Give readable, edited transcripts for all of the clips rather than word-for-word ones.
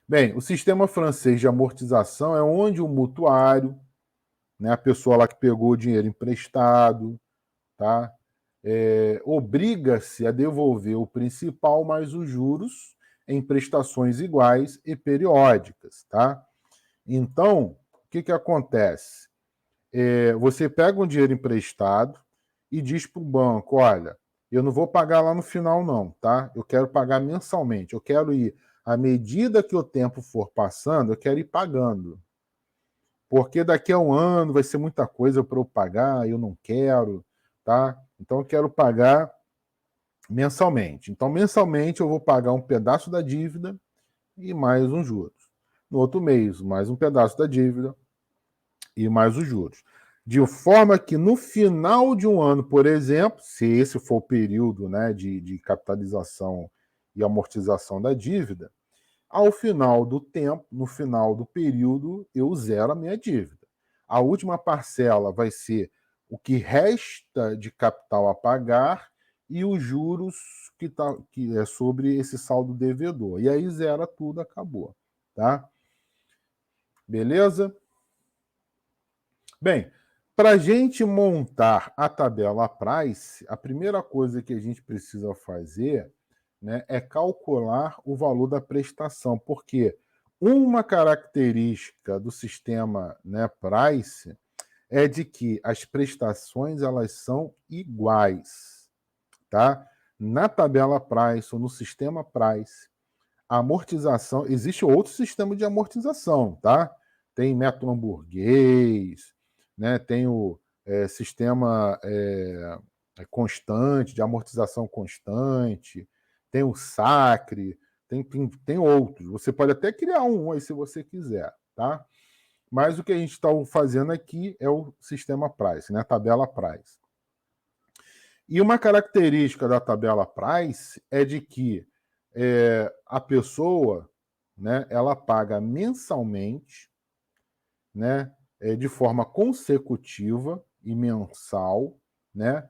Bem, o sistema francês de amortização é onde o mutuário, né, a pessoa lá que pegou o dinheiro emprestado, tá? Obriga-se a devolver o principal mais os juros em prestações iguais e periódicas, tá? Então, o que, que acontece? Você pega um dinheiro emprestado e diz para o banco, olha, eu não vou pagar lá no final não, tá? Eu quero pagar mensalmente, eu quero ir, à medida que o tempo for passando, eu quero ir pagando, porque daqui a um ano vai ser muita coisa para eu pagar, eu não quero, tá? Então eu quero pagar mensalmente. Então mensalmente eu vou pagar um pedaço da dívida e mais uns juros. No outro mês, mais um pedaço da dívida e mais os juros. De forma que no final de um ano, por exemplo, se esse for o período, né, de capitalização e amortização da dívida, ao final do tempo, no final do período, eu zero a minha dívida. A última parcela vai ser o que resta de capital a pagar e os juros que é sobre esse saldo devedor. E aí zera tudo, acabou. Tá? Beleza? Bem, para a gente montar a tabela price, a primeira coisa que a gente precisa fazer, né, é calcular o valor da prestação, porque uma característica do sistema, né, price é de que as prestações elas são iguais, tá? Na tabela price ou no sistema price, a amortização, existe outro sistema de amortização, tá? Tem método hamburguês, né? Tem o sistema constante, de amortização constante, tem o SACRE, tem outros. Você pode até criar um aí se você quiser, tá? Mas o que a gente está fazendo aqui é o sistema Price, né? A tabela Price. E uma característica da tabela Price é de que a pessoa, né, ela paga mensalmente, né, de forma consecutiva e mensal, né,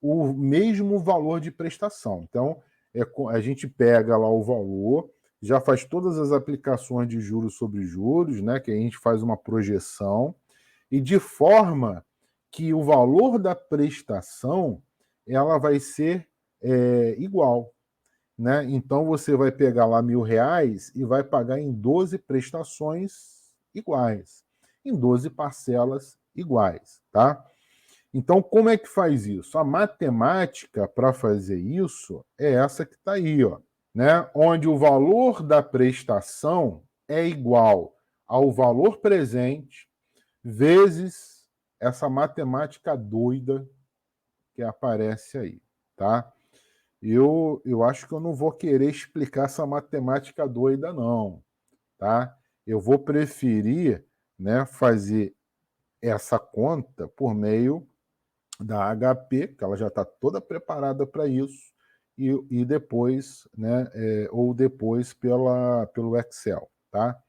o mesmo valor de prestação. Então, a gente pega lá o valor, já faz todas as aplicações de juros sobre juros, né, que a gente faz uma projeção, e de forma que o valor da prestação ela vai ser igual. Né? Então você vai pegar lá R$ 1.000 e vai pagar em 12 prestações iguais, em 12 parcelas iguais. Tá? Então, como é que faz isso? A matemática para fazer isso é essa que está aí, ó, né? Onde o valor da prestação é igual ao valor presente vezes essa matemática doida que aparece aí, tá? Eu acho que eu não vou querer explicar essa matemática doida, não, tá? Eu vou preferir, né, fazer essa conta por meio da HP, que ela já está toda preparada para isso, e depois, né, ou depois pelo Excel, tá?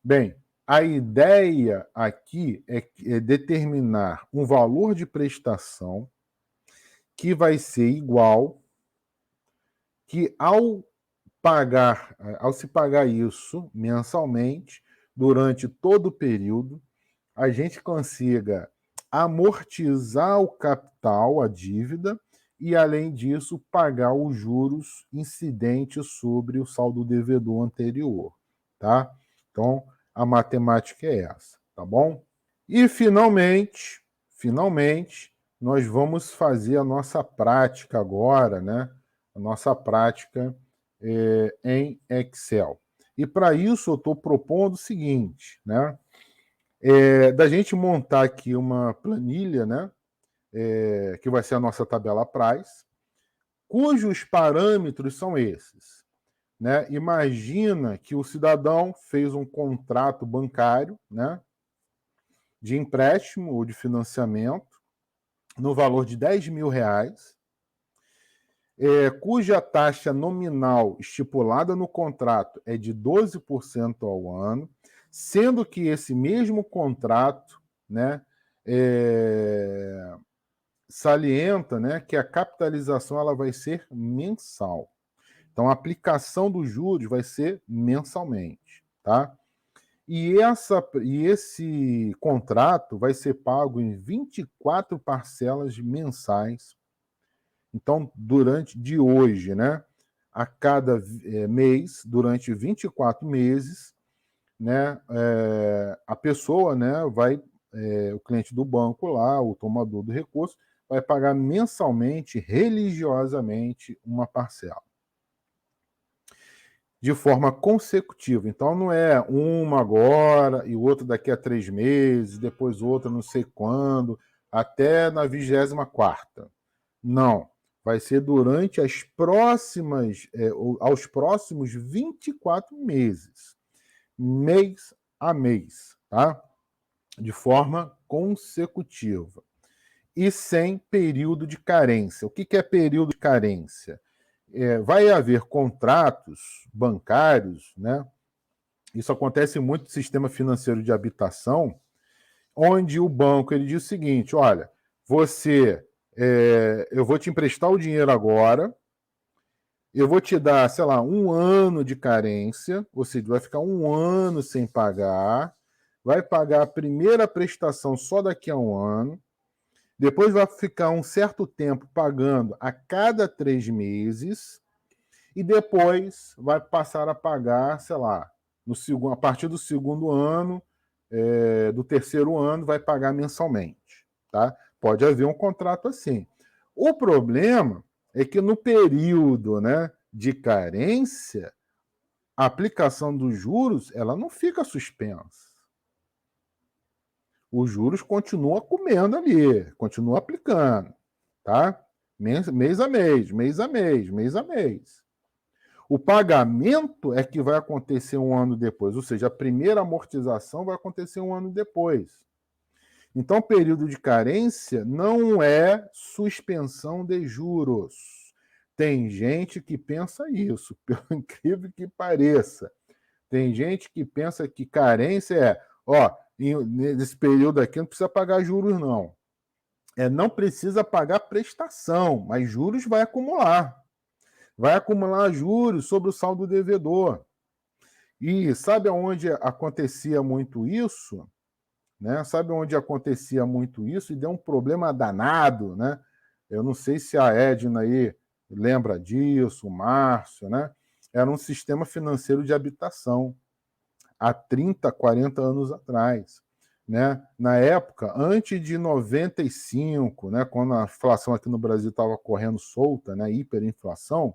Bem, a ideia aqui é determinar um valor de prestação que vai ser igual, que ao se pagar isso mensalmente, durante todo o período, a gente consiga amortizar o capital, a dívida, e, além disso, pagar os juros incidentes sobre o saldo devedor anterior, tá? Então, a matemática é essa, tá bom? E, finalmente, nós vamos fazer a nossa prática agora, né? A nossa prática em Excel. E, para isso, eu estou propondo o seguinte, né? Da gente montar aqui uma planilha, né? Que vai ser a nossa tabela price, cujos parâmetros são esses. Né? Imagina que o cidadão fez um contrato bancário, né, de empréstimo ou de financiamento no valor de R$ 10.000, cuja taxa nominal estipulada no contrato é de 12% ao ano, sendo que esse mesmo contrato, né, salienta, né, que a capitalização ela vai ser mensal. Então, a aplicação dos juros vai ser mensalmente. tá? E esse contrato vai ser pago em 24 parcelas mensais. Então, de hoje, né, a cada mês, durante 24 meses, né, a pessoa, né, o cliente do banco lá, o tomador do recurso, vai pagar mensalmente, religiosamente, uma parcela. De forma consecutiva. Então, não é uma agora e outra daqui a 3 meses, depois outra não sei quando, até na 24ª. Não. Vai ser durante aos próximos 24 meses. Mês a mês, tá? De forma consecutiva. E sem período de carência. O que é período de carência? Vai haver contratos bancários, né? Isso acontece muito no sistema financeiro de habitação, onde o banco ele diz o seguinte: olha, eu vou te emprestar o dinheiro agora, eu vou te dar, sei lá, 1 ano de carência, ou seja, vai ficar 1 ano sem pagar, vai pagar a primeira prestação só daqui a 1 ano, depois vai ficar um certo tempo pagando a cada 3 meses, e depois vai passar a pagar, sei lá, a partir do segundo ano, do terceiro ano, vai pagar mensalmente. Tá? Pode haver um contrato assim. O problema é que no período, né, de carência, a aplicação dos juros ela não fica suspensa. Os juros continua comendo ali, continua aplicando. Tá? Mês a mês, mês a mês, mês a mês. O pagamento é que vai acontecer 1 ano depois, ou seja, a primeira amortização vai acontecer 1 ano depois. Então, período de carência não é suspensão de juros. Tem gente que pensa isso, pelo incrível que pareça. Tem gente que pensa que carência nesse período aqui não precisa pagar juros, não. Não precisa pagar prestação, mas juros vai acumular. Vai acumular juros sobre o saldo devedor. E sabe onde acontecia muito isso? Né? Sabe onde acontecia muito isso? E deu um problema danado, né? Eu não sei se a Edna aí lembra disso, o Márcio, né? Era um sistema financeiro de habitação há 30, 40 anos atrás. Né? Na época, antes de 95, né, quando a inflação aqui no Brasil estava correndo solta, né, hiperinflação,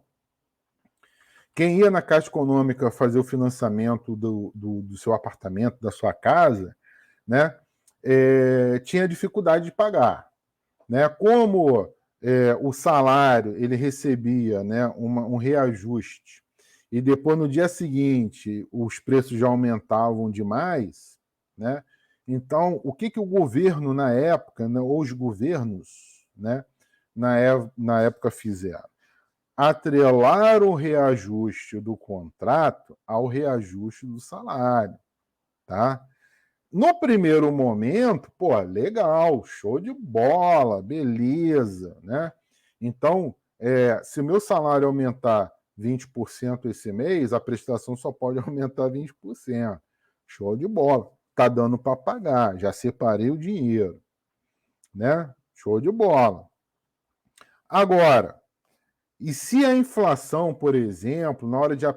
quem ia na Caixa Econômica fazer o financiamento do seu apartamento, da sua casa, né, tinha dificuldade de pagar. Né? Como o salário ele recebia, né, um reajuste, e depois, no dia seguinte, os preços já aumentavam demais, né? Então, o que o governo, na época, né, ou os governos, né, na época fizeram? Atrelar o reajuste do contrato ao reajuste do salário, tá? No primeiro momento, pô, legal, show de bola, beleza, né? Então, se o meu salário aumentar 20% esse mês, a prestação só pode aumentar 20%. Show de bola. Tá dando para pagar, já separei o dinheiro, né? Show de bola. Agora, e se a inflação, por exemplo, na hora de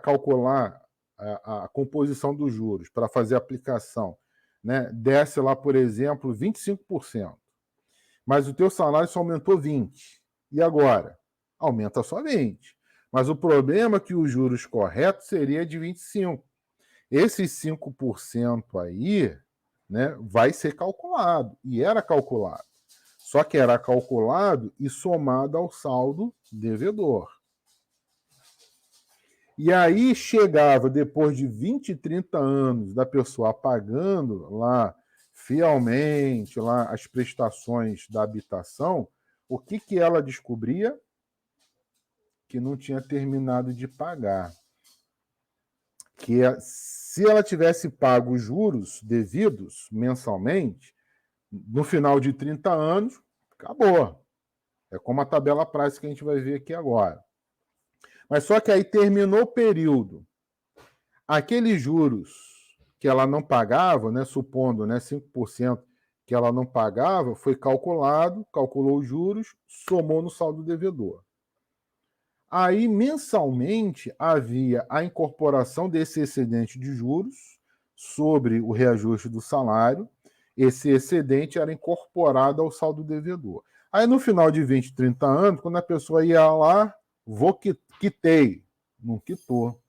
calcular a composição dos juros para fazer a aplicação, né, desce lá, por exemplo, 25%, mas o teu salário só aumentou 20%. E agora? Aumenta só 20%. Mas o problema é que os juros corretos seria de 25%. Esses 5% aí, né, vai ser calculado, e era calculado. Só que era calculado e somado ao saldo devedor. E aí chegava, depois de 20, 30 anos da pessoa pagando lá fielmente lá as prestações da habitação, o que ela descobria? Que não tinha terminado de pagar. Se ela tivesse pago os juros devidos mensalmente, no final de 30 anos, acabou. É como a tabela prática que a gente vai ver aqui agora. Mas só que aí terminou o período. aqueles juros que ela não pagava, né, supondo, né, 5% que ela não pagava, foi calculado, calculou os juros, somou no saldo devedor. Aí, mensalmente, havia a incorporação desse excedente de juros sobre o reajuste do salário. Esse excedente era incorporado ao saldo devedor. Aí, no final de 20, 30 anos, quando a pessoa ia lá, quitei, não quitou.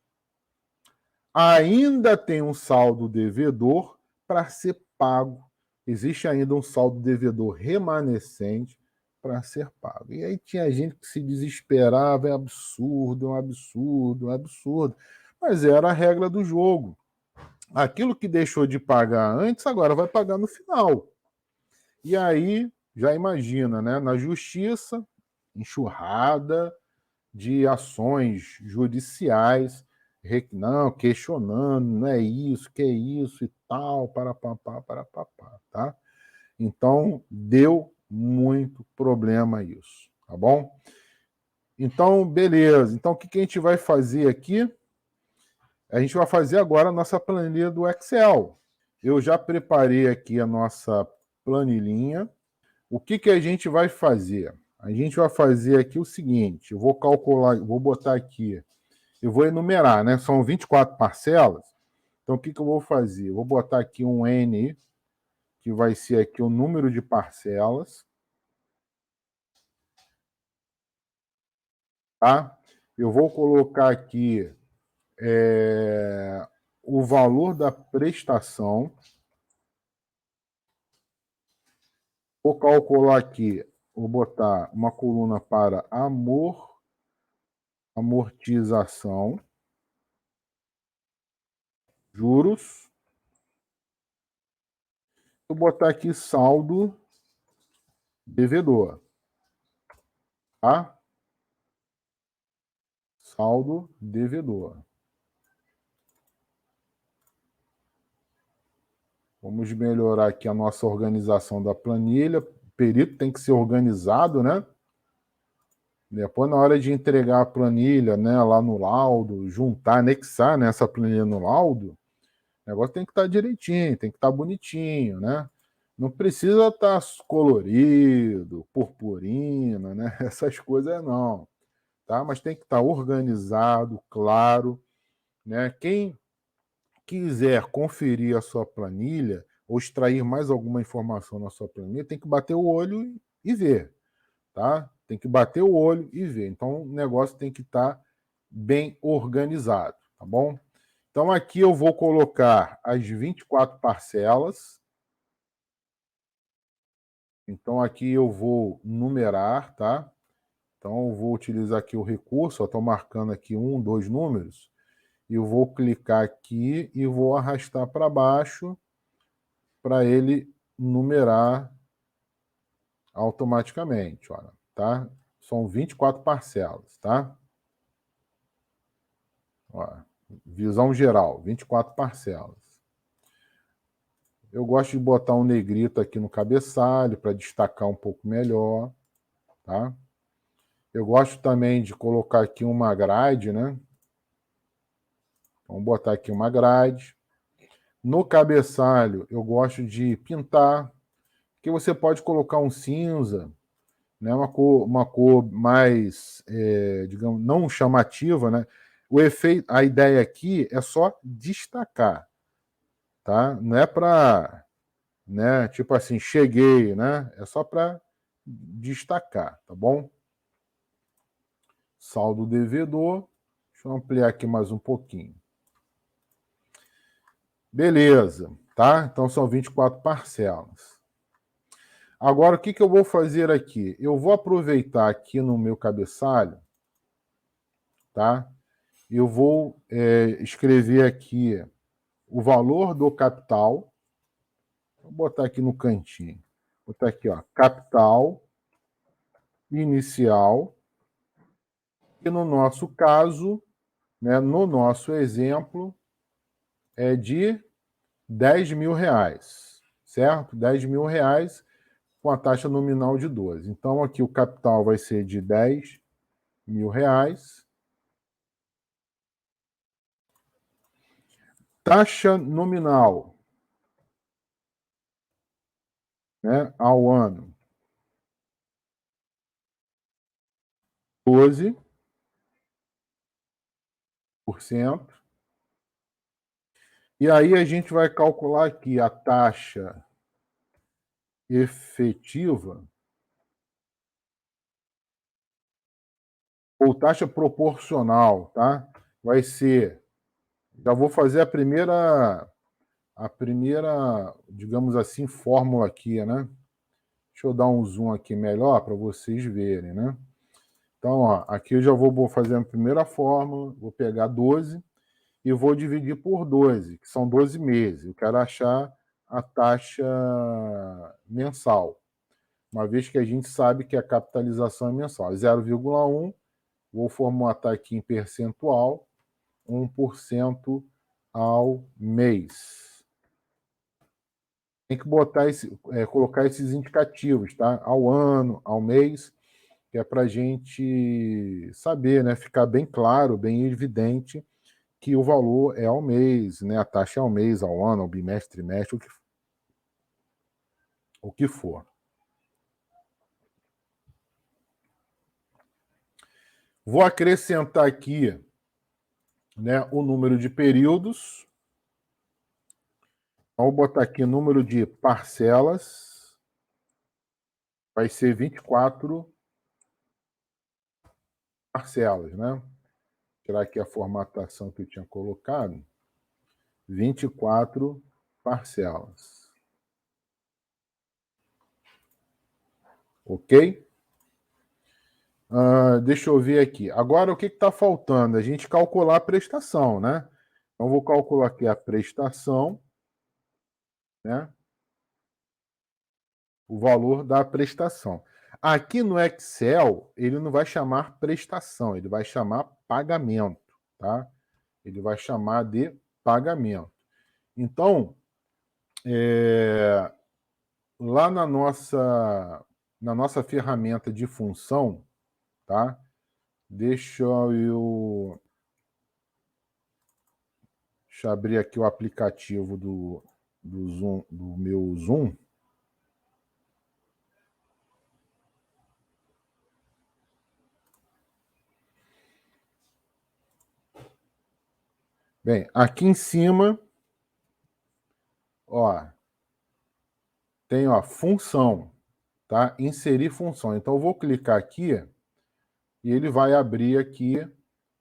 Ainda tem um saldo devedor para ser pago. Existe ainda um saldo devedor remanescente para ser pago. E aí tinha gente que se desesperava, é absurdo, é um absurdo, é um absurdo. Mas era a regra do jogo. Aquilo que deixou de pagar antes, agora vai pagar no final. E aí, já imagina, né? Na justiça, enxurrada de ações judiciais, não, questionando, não é isso, que é isso e tal, para papá, tá? Então, deu muito problema isso, tá bom? Então, beleza. Então, o que a gente vai fazer aqui? A gente vai fazer agora a nossa planilha do Excel. Eu já preparei aqui a nossa planilhinha. O que a gente vai fazer? A gente vai fazer aqui o seguinte: eu vou calcular, vou botar aqui, eu vou enumerar, né? São 24 parcelas. Então, o que eu vou fazer? Eu vou botar aqui um N, que vai ser aqui o número de parcelas, tá? Eu vou colocar aqui o valor da prestação. Vou calcular aqui, vou botar uma coluna para amortização, juros. Vou botar aqui saldo devedor, tá? Saldo devedor. Vamos melhorar aqui a nossa organização da planilha. O perito tem que ser organizado, né? Depois, na hora de entregar a planilha, né, lá no laudo, juntar, anexar, né, essa planilha no laudo, o negócio tem que estar direitinho, tem que estar bonitinho, né? Não precisa estar colorido, purpurina, né? Essas coisas não, tá? Mas tem que estar organizado, claro, né? Quem quiser conferir a sua planilha ou extrair mais alguma informação na sua planilha, tem que bater o olho e ver, tá? Tem que bater o olho e ver. Então, o negócio tem que estar bem organizado, tá bom? Então, aqui eu vou colocar as 24 parcelas. Então, aqui eu vou numerar, tá? Então, eu vou utilizar aqui o recurso, estou marcando aqui 1, 2 números, e eu vou clicar aqui e vou arrastar para baixo para ele numerar automaticamente, olha, tá? São 24 parcelas, tá? Ó, visão geral, 24 parcelas. Eu gosto de botar um negrito aqui no cabeçalho para destacar um pouco melhor, tá? Eu gosto também de colocar aqui uma grade, né? Vamos botar aqui uma grade. No cabeçalho, eu gosto de pintar, que você pode colocar um cinza, né? Uma cor mais, digamos, não chamativa, né? O efeito, a ideia aqui é só destacar, tá? Não é para, né? Tipo assim, cheguei, né? É só para destacar, tá bom? Saldo devedor. Deixa eu ampliar aqui mais um pouquinho. Beleza, tá? Então são 24 parcelas. Agora, o que eu vou fazer aqui? Eu vou aproveitar aqui no meu cabeçalho, tá? Eu vou escrever aqui o valor do capital. Vou botar aqui no cantinho. Vou botar aqui, ó, capital inicial. E no nosso caso, né, no nosso exemplo, é de 10 mil reais, certo? 10 mil reais com a taxa nominal de 12. Então, aqui o capital vai ser de 10 mil reais. Taxa nominal, né, ao ano, 12%. E aí a gente vai calcular aqui a taxa efetiva ou taxa proporcional, tá? Vai ser, já vou fazer a primeira, digamos assim, fórmula aqui, né? Deixa eu dar um zoom aqui melhor para vocês verem, né? Então, ó, aqui eu já vou fazer a primeira fórmula, vou pegar 12 e vou dividir por 12, que são 12 meses. Eu quero achar a taxa mensal, uma vez que a gente sabe que a capitalização é mensal. 0,1, vou formatar aqui em percentual, 1% ao mês. Tem que botar colocar esses indicativos, tá? Ao ano, ao mês, que é para a gente saber, né? Ficar bem claro, bem evidente que o valor é ao mês, né? A taxa é ao mês, ao ano, ao bimestre, trimestre, o que for. Vou acrescentar aqui, né, o número de períodos. Vou botar aqui o número de parcelas. Vai ser 24 parcelas, né? Vou tirar aqui a formatação que eu tinha colocado. 24 parcelas. Ok? Deixa eu ver aqui. Agora, o que está faltando? A gente calcular a prestação, né? Então, vou calcular aqui a prestação, né? O valor da prestação. Aqui no Excel, ele não vai chamar prestação, ele vai chamar pagamento, tá? Ele vai chamar de pagamento. Então, lá na nossa ferramenta de função, tá? Deixa eu abrir aqui o aplicativo do Zoom, do meu Zoom. Bem, aqui em cima, ó, tem, ó, função, tá? Inserir função. Então eu vou clicar aqui e ele vai abrir aqui,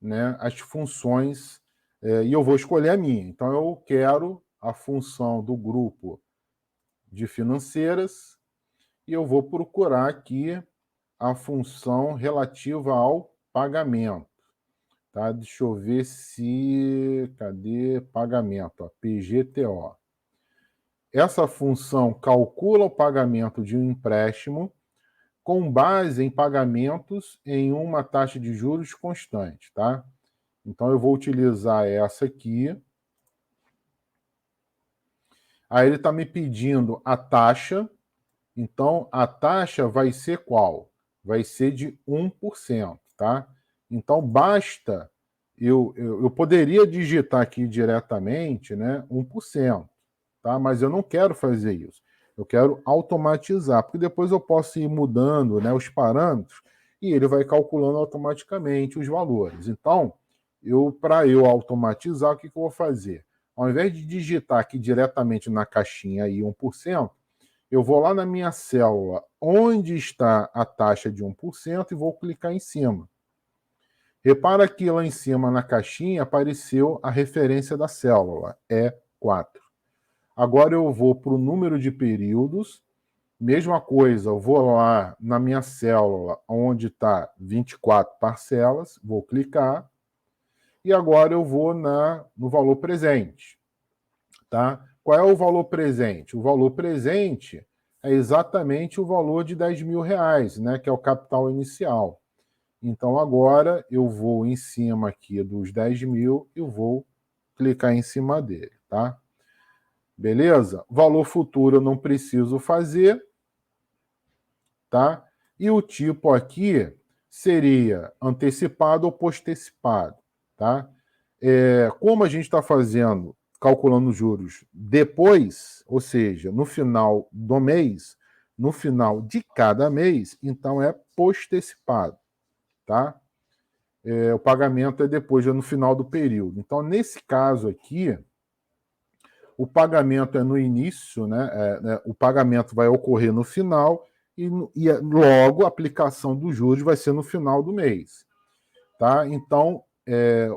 né, as funções, e eu vou escolher a minha. Então eu quero a função do grupo de financeiras e eu vou procurar aqui a função relativa ao pagamento. Tá? Deixa eu ver se... Cadê pagamento? Ó, PGTO. Essa função calcula o pagamento de um empréstimo com base em pagamentos em uma taxa de juros constante, tá? Então eu vou utilizar essa aqui. Aí ele está me pedindo a taxa. Então a taxa vai ser qual? Vai ser de 1%, tá? Então basta eu poderia digitar aqui diretamente, né, 1%, tá? Mas eu não quero fazer isso. Eu quero automatizar, porque depois eu posso ir mudando, né, os parâmetros e ele vai calculando automaticamente os valores. Então, para eu automatizar, o que eu vou fazer? Ao invés de digitar aqui diretamente na caixinha aí 1%, eu vou lá na minha célula onde está a taxa de 1% e vou clicar em cima. Repara que lá em cima na caixinha apareceu a referência da célula, E4. Agora eu vou para o número de períodos, mesma coisa, eu vou lá na minha célula onde está 24 parcelas, vou clicar, e agora eu vou no valor presente. Tá? Qual é o valor presente? O valor presente é exatamente o valor de R$10.000, né, que é o capital inicial. Então, agora eu vou em cima aqui dos 10.000 e vou clicar em cima dele, tá? Beleza? Valor futuro eu não preciso fazer, tá? E o tipo aqui seria antecipado ou postecipado, tá? Como a gente está fazendo calculando os juros depois, ou seja, no final do mês, no final de cada mês, então é postecipado, tá? O pagamento é depois, é no final do período. Então, nesse caso aqui, o pagamento é no início, né? O pagamento vai ocorrer no final e logo a aplicação dos juros vai ser no final do mês, tá? Então,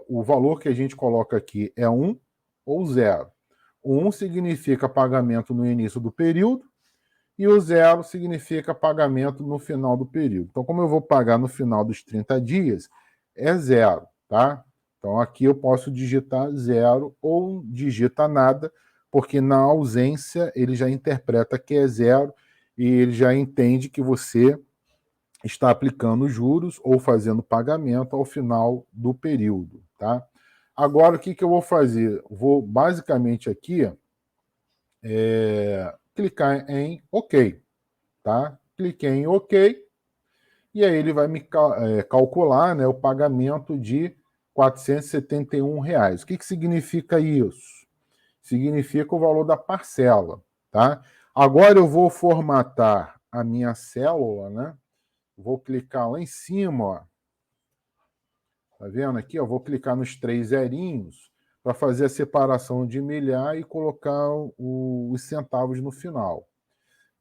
o valor que a gente coloca aqui é 1 ou 0. O 1 significa pagamento no início do período e o 0 significa pagamento no final do período. Então, como eu vou pagar no final dos 30 dias, é 0, tá? Então, aqui eu posso digitar 0 ou digita nada, porque na ausência ele já interpreta que é 0 e ele já entende que você está aplicando juros ou fazendo pagamento ao final do período, tá? Agora, o que eu vou fazer? Vou, basicamente, aqui, clicar em OK, tá? Cliquei em OK, e aí ele vai me calcular, né, o pagamento de R$ 471. O que significa isso? Significa o valor da parcela, tá? Agora eu vou formatar a minha célula, né? Vou clicar lá em cima, ó. Tá vendo aqui? Eu vou clicar nos 3 zerinhos para fazer a separação de milhar e colocar os centavos no final.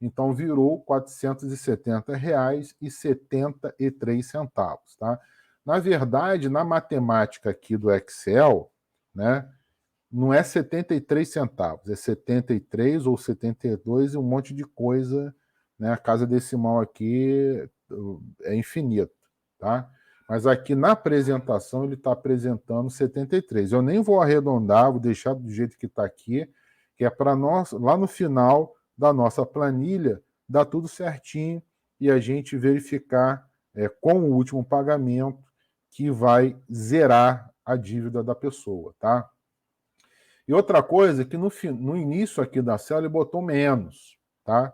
Então virou R$ 470,73, tá? Na verdade, na matemática aqui do Excel, né, não é 73 centavos, é 73 ou 72 e um monte de coisa, né? A casa decimal aqui é infinito, tá? Mas aqui na apresentação ele está apresentando 73. Eu nem vou arredondar, vou deixar do jeito que está aqui, que é para nós, lá no final da nossa planilha, dar tudo certinho e a gente verificar com o último pagamento que vai zerar a dívida da pessoa, tá? E outra coisa que no início aqui da célula ele botou menos, tá?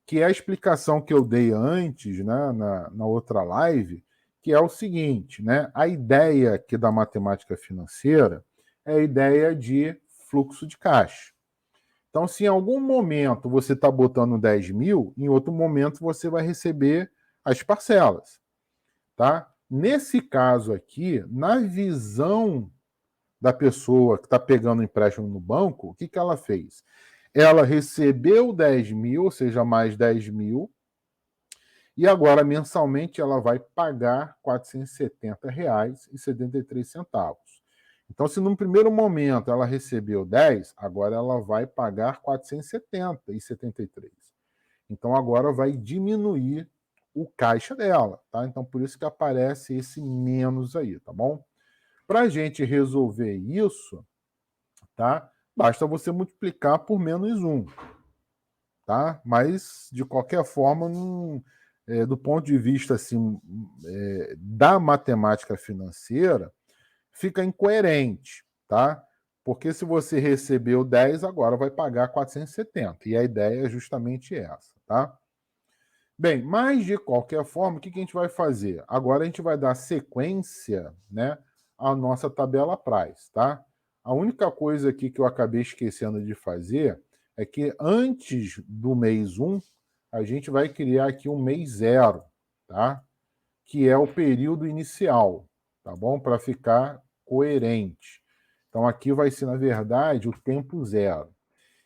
Que é a explicação que eu dei antes, né, na outra live, que é o seguinte, né? A ideia aqui da matemática financeira é a ideia de fluxo de caixa. Então, se em algum momento você está botando 10 mil, em outro momento você vai receber as parcelas, tá? Nesse caso aqui, na visão da pessoa que está pegando empréstimo no banco, o que ela fez? Ela recebeu 10 mil, ou seja, mais 10 mil, e agora mensalmente ela vai pagar R$ 470,73. Então, se num primeiro momento ela recebeu 10, agora ela vai pagar R$ 470,73. Então, agora vai diminuir o caixa dela, tá? Então, por isso que aparece esse menos aí, tá bom? Para a gente resolver isso, tá? Basta você multiplicar por menos 1, tá? Mas, de qualquer forma, do ponto de vista assim, da matemática financeira, fica incoerente, tá? Porque se você recebeu 10, agora vai pagar 470. E a ideia é justamente essa, tá? Bem, mas de qualquer forma, o que a gente vai fazer? Agora a gente vai dar sequência, né, à nossa tabela price, tá? A única coisa aqui que eu acabei esquecendo de fazer é que antes do mês 1, a gente vai criar aqui um mês 0, tá? Que é o período inicial, tá bom? Para ficar coerente. Então aqui vai ser, na verdade, o tempo 0.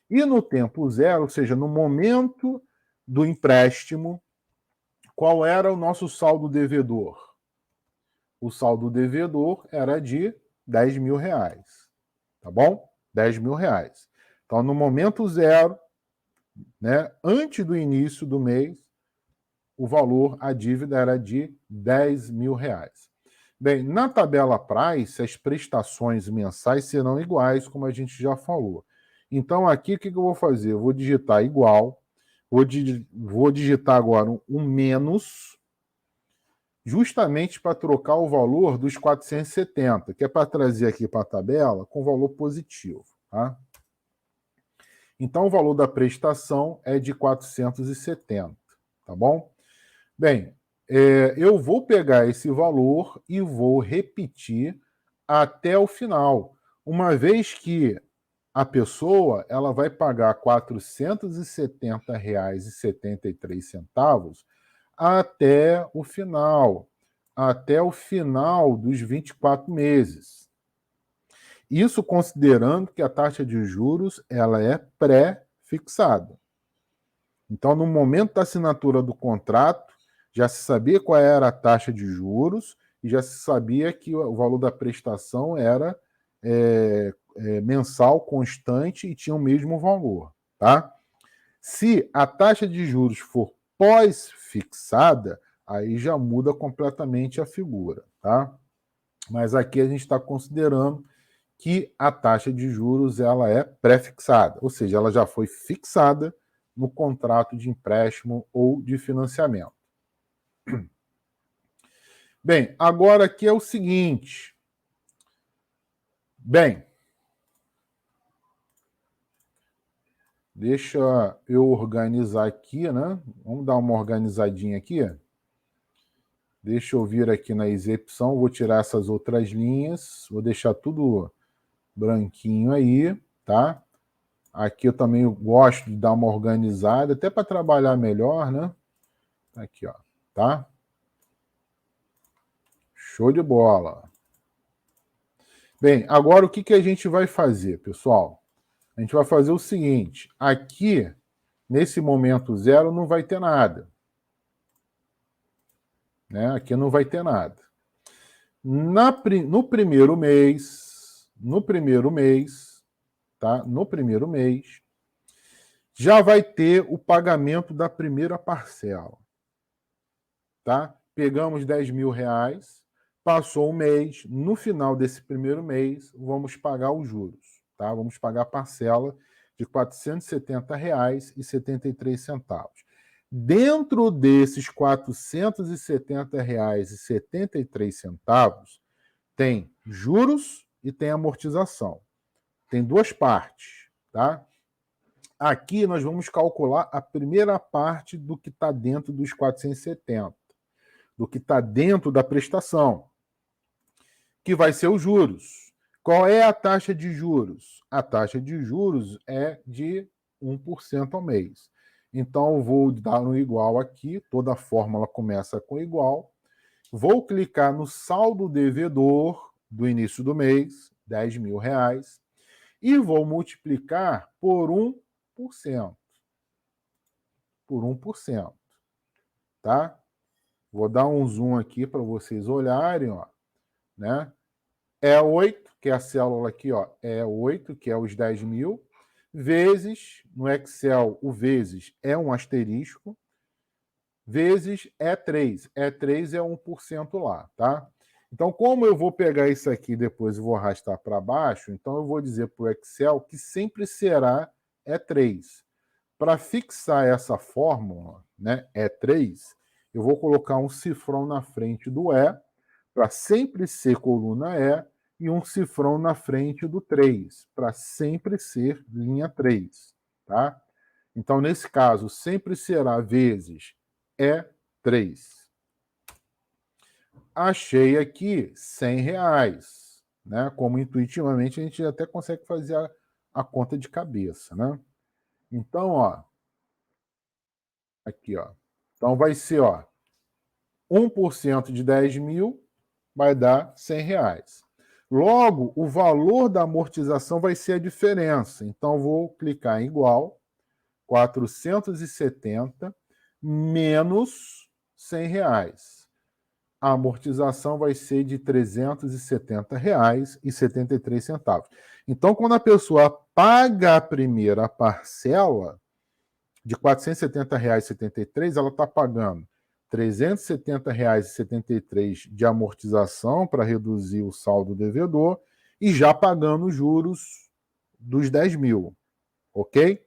E no tempo 0, ou seja, no momento do empréstimo, qual era o nosso saldo devedor? O saldo devedor era de 10 mil reais, tá bom? 10 mil reais. Então, no momento 0, né, antes do início do mês, o valor, a dívida era de 10 mil reais. Bem, na tabela price, as prestações mensais serão iguais, como a gente já falou. Então, aqui, o que eu vou fazer? Eu vou digitar igual, vou digitar agora um menos, justamente para trocar o valor dos 470, que é para trazer aqui para a tabela com valor positivo, tá? Então, o valor da prestação é de 470, tá bom? Bem, eu vou pegar esse valor e vou repetir até o final, uma vez que a pessoa ela vai pagar R$ 470,73 até o final dos 24 meses. Isso considerando que a taxa de juros ela é pré-fixada. Então, no momento da assinatura do contrato, já se sabia qual era a taxa de juros e já se sabia que o valor da prestação era mensal, constante e tinha o mesmo valor, tá? Se a taxa de juros for pós-fixada, aí já muda completamente a figura, tá? Mas aqui a gente está considerando que a taxa de juros ela é pré-fixada, ou seja, ela já foi fixada no contrato de empréstimo ou de financiamento. Bem, agora aqui é o seguinte. Bem, deixa eu organizar aqui, né? Vamos dar uma organizadinha aqui. Deixa eu vir aqui na execução, vou tirar essas outras linhas, vou deixar tudo branquinho aí, tá? Aqui eu também gosto de dar uma organizada, até para trabalhar melhor, né? Aqui, ó, tá? Show de bola. Bem, agora o que a gente vai fazer, pessoal? A gente vai fazer o seguinte, aqui, nesse momento zero, não vai ter nada. Né? Aqui não vai ter nada. No primeiro mês, tá? No primeiro mês, já vai ter o pagamento da primeira parcela. Tá? Pegamos R$10.000, passou um mês, no final desse primeiro mês, vamos pagar os juros. Tá? Vamos pagar a parcela de R$ 470,73. Dentro desses R$ 470,73, tem juros e tem amortização. Tem duas partes, tá? Aqui nós vamos calcular a primeira parte do que está dentro dos 470, do que está dentro da prestação, que vai ser os juros. Qual é a taxa de juros? A taxa de juros é de 1% ao mês. Então, eu vou dar no igual aqui, toda a fórmula começa com igual. Vou clicar no saldo devedor do início do mês, R$10.000, e vou multiplicar por 1%. Por 1%. Tá? Vou dar um zoom aqui para vocês olharem, ó, né? É 8, que é a célula aqui, ó, é 8, que é os 10.000, vezes, no Excel, o vezes é um asterisco, vezes E3. E3 é 1% lá, tá? Então, como eu vou pegar isso aqui depois e vou arrastar para baixo, então eu vou dizer para o Excel que sempre será E3. Para fixar essa fórmula, né, E3, eu vou colocar um cifrão na frente do E, para sempre ser coluna E, e um cifrão na frente do 3, para sempre ser linha 3. Tá? Então, nesse caso, sempre será vezes E3. Achei aqui R$100, né? Como intuitivamente a gente até consegue fazer a conta de cabeça, né? Então, ó, aqui, ó. Então vai ser, ó, 1% de 10.000 vai dar R$100. Logo, o valor da amortização vai ser a diferença. Então, vou clicar em igual, 470 menos R$100. A amortização vai ser de R$370,73. Então, quando a pessoa paga a primeira parcela de R$470,73, ela está pagando R$370,73 de amortização para reduzir o saldo devedor e já pagando os juros dos 10.000, ok?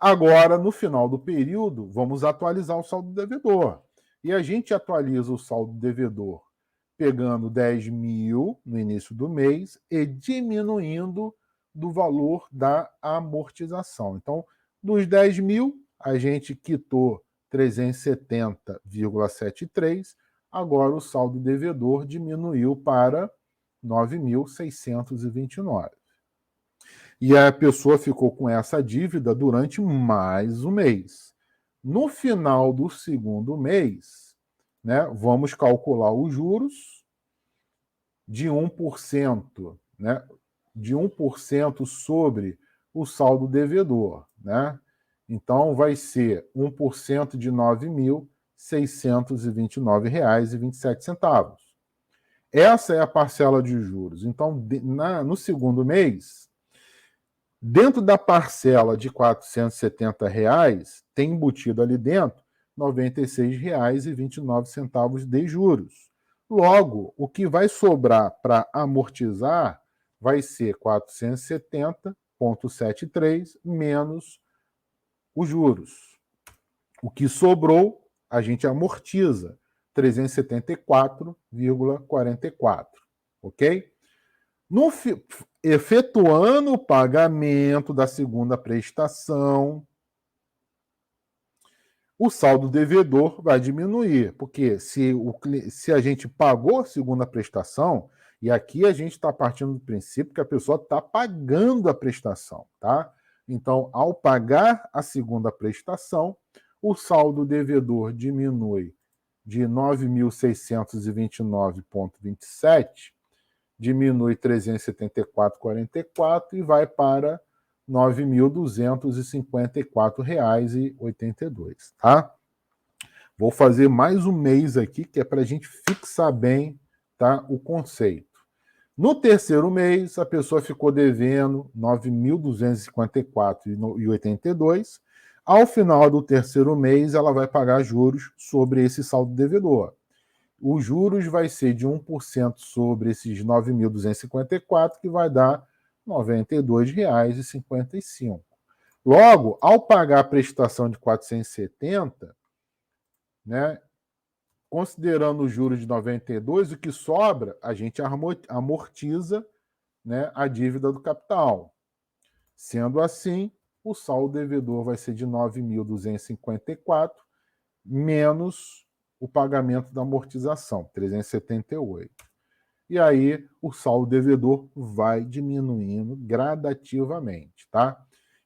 Agora, no final do período, vamos atualizar o saldo devedor. E a gente atualiza o saldo devedor pegando 10.000 no início do mês e diminuindo do valor da amortização. Então, dos 10.000, a gente quitou 370,73, agora o saldo devedor diminuiu para 9.629. E a pessoa ficou com essa dívida durante mais um mês. No final do segundo mês, né, vamos calcular os juros de 1%, né, de 1% sobre o saldo devedor, né? Então vai ser 1% de R$ 9.629,27. Essa é a parcela de juros. Então, no segundo mês, dentro da parcela de R$ 470, tem embutido ali dentro R$ 96,29 de juros. Logo, o que vai sobrar para amortizar vai ser 470,73 menos os juros. O que sobrou, a gente amortiza 374,44, ok? Efetuando o pagamento da segunda prestação, o saldo devedor vai diminuir, porque se a gente pagou a segunda prestação, e aqui a gente está partindo do princípio que a pessoa está pagando a prestação, tá? Então, ao pagar a segunda prestação, o saldo devedor diminui de 9.629,27, diminui 374,44 e vai para R$ 9.254,82, tá? Vou fazer mais um mês aqui, que é para a gente fixar bem, tá, o conceito. No terceiro mês, a pessoa ficou devendo R$ 9.254,82. Ao final do terceiro mês, ela vai pagar juros sobre esse saldo devedor. Os juros vai ser de 1% sobre esses 9.254, que vai dar R$ 92,55. Logo, ao pagar a prestação de 470, né, considerando os juros de 92, o que sobra, a gente amortiza, né, a dívida do capital. Sendo assim, o saldo devedor vai ser de 9.254 menos o pagamento da amortização, 378. E aí o saldo devedor vai diminuindo gradativamente, tá?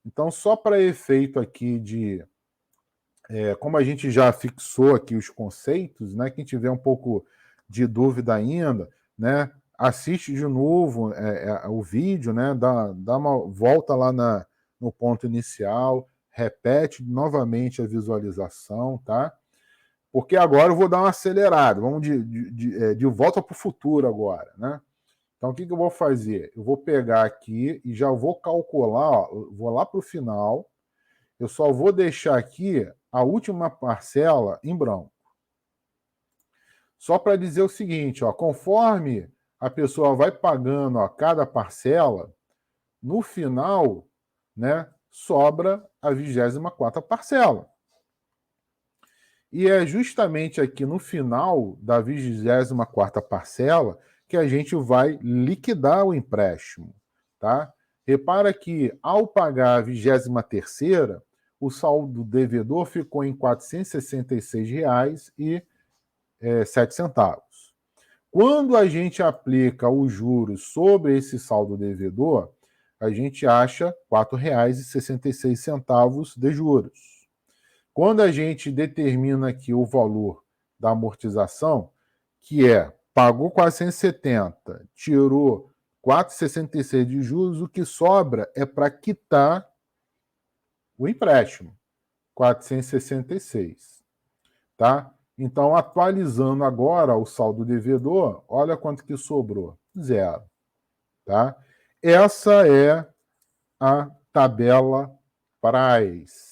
Então, só para efeito aqui de... como a gente já fixou aqui os conceitos, né? Quem tiver um pouco de dúvida ainda, né? Assiste de novo o vídeo, né? Dá uma volta lá no ponto inicial, repete novamente a visualização, tá? Porque agora eu vou dar uma acelerada, vamos de volta para o futuro agora, né? Então, o que eu vou fazer? Eu vou pegar aqui e já vou calcular, ó, vou lá para o final, eu só vou deixar aqui a última parcela em branco. Só para dizer o seguinte, ó, conforme a pessoa vai pagando, ó, cada parcela, no final, né, sobra a 24ª parcela. E é justamente aqui no final da 24ª parcela que a gente vai liquidar o empréstimo, tá? Repara que ao pagar a 23ª, o saldo devedor ficou em R$ 466,07. Quando a gente aplica os juros sobre esse saldo devedor, a gente acha R$ 4,66 de juros. Quando a gente determina aqui o valor da amortização, que pagou 470, tirou 4,66 de juros, o que sobra é para quitar o empréstimo, 466, tá? Então, atualizando agora o saldo devedor, olha quanto que sobrou, 0, tá? Essa é a tabela Praz.